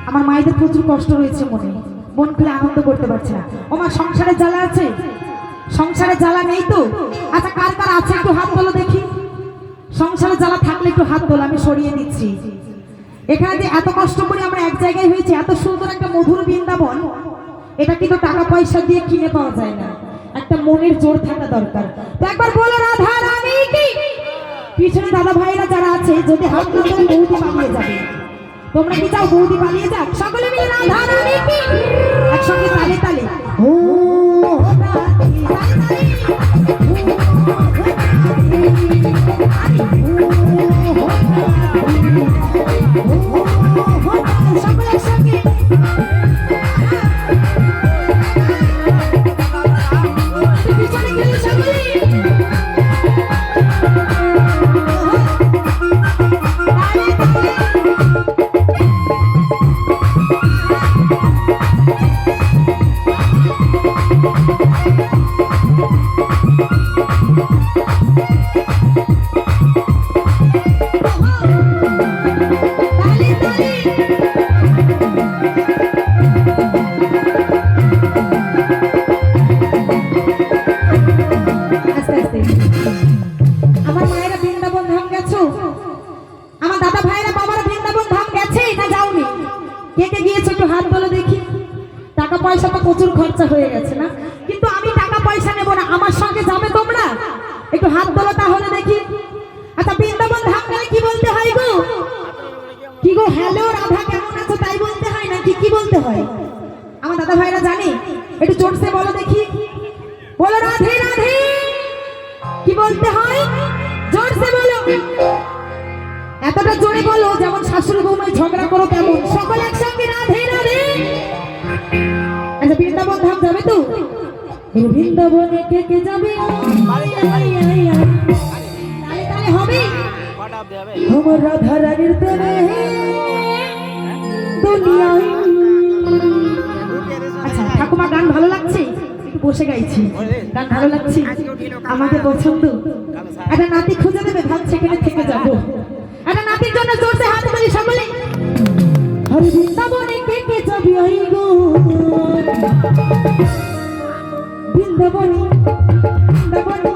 আমার মায়েদের প্রচুর কষ্ট রয়েছে মনে, মন খুলে আনন্দ করতে পারছে না। ও মা, সংসারে জ্বালা আছে? সংসারে জ্বালা নেই তো? আচ্ছা, কার কার আছে একটু হাত তোলো দেখি। সংসারে জ্বালা থাকলে একটু হাত তোলো, আমি সরিয়ে দিচ্ছি। এখানে যে এত কষ্ট করে আমরা এক জায়গায় হয়েছে, এত সুন্দর একটা মধুর বৃন্দাবন, এটা কিন্তু টাকা পয়সা দিয়ে কিনে পাওয়া যায় না, একটা মনের জোর থাকা দরকার। তো একবার বলো রাধা রানী কি। পিছনে দাদা ভাইরা যারা আছে, যদি হাত না ধরে বৌদি পালিয়ে যাবে। তোমরা কি চাও বৌদি পালিয়ে যাক? সকলে মিলে রাধা রানী কি একসঙ্গে তালে তালে ও সকলে একসঙ্গে পিছনে গেলে সকলে আমার মায়েরা বৃন্দাবন ধাম গেছো? আমার দাদা ভাইরা বাবারা বৃন্দাবন ধাম গেছে না যাওনি? কে কে গিয়েছো একটু হাত তোলো দেখি। টাকা পয়সা তো প্রচুর খরচা হয়ে গেছে না, কিন্তু আমি টাকা পয়সা নেব না, আমার সঙ্গে যাবে তোমরা? একটু হাত তোলো তাহলে দেখি। আচ্ছা, বৃন্দাবন ধাম গেলে কি বলতে হয় গো? কি গো, হ্যালো রাধা কেমন আছো তাই বলতে হয় নাকি কি বলতে হয়? আমার দাদা ভাইরা জানে? একটু জোরসে বলো দেখি, বলো রাধে রাধে। কি বলতে হয়? জোরসে বলো, এতটা জোরে বলো যেমন শাশুড়ি বৌমায় ঝগড়া করো তেমন। সকলে একসঙ্গে রাধে রাধে। আচ্ছা, বৃন্দাবন ধাম যাবে তো? বৃন্দাবনে কে কে যাবে? তাহলে হবে আমার রাধা রানীর প্রেমে দুনিয়ায়। আচ্ছা ঠাকুমা, গান ভালো লাগছে? বসে গাইছি, গান ভালো লাগছে, আমাদের পছন্দ। একটা নাতি খুঁজে দেবে, ভাব সেখানে থেকে যাবো। একটা নাতির জন্য জোরসে হাত তুলি সকলে। হরে বৃন্দাবনে কে কে যাবি আই গো, বৃন্দাবনে বৃন্দাবনে,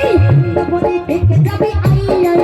এই বৃন্দাবনে কে কে যাবি আই আই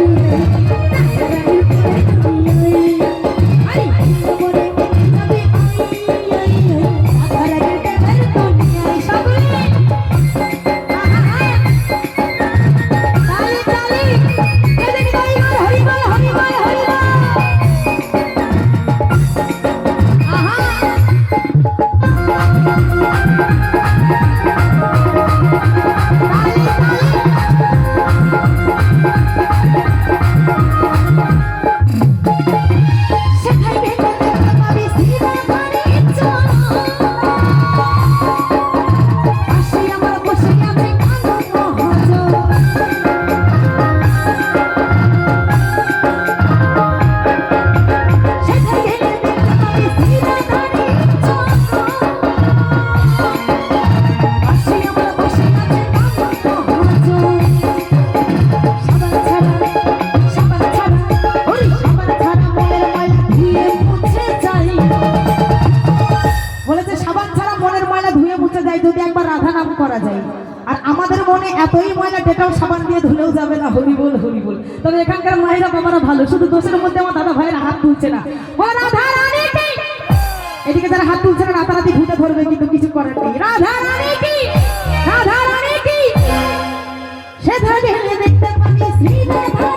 করা যায়। আর আমাদের মনে এতই ময়লা ডেটাল সাবান দিয়ে ধুলেও যাবে না, হরি বল হরি বল। তবে এখানকার মায়েরা বাবারা ভালো, শুধু দোষের মধ্যে আমার দাদা ভাইয়েরা হাত তুলছে না। ও রাধা রানী কি, এদিকে যারা হাত তুলছে না রাতারাতি ঘুটে ধরবে, কিন্তু কিছু করার নেই। রাধা রানী কি, রাধা রানী কি, সে ধরে দেখতে পাবি শ্রী রাধা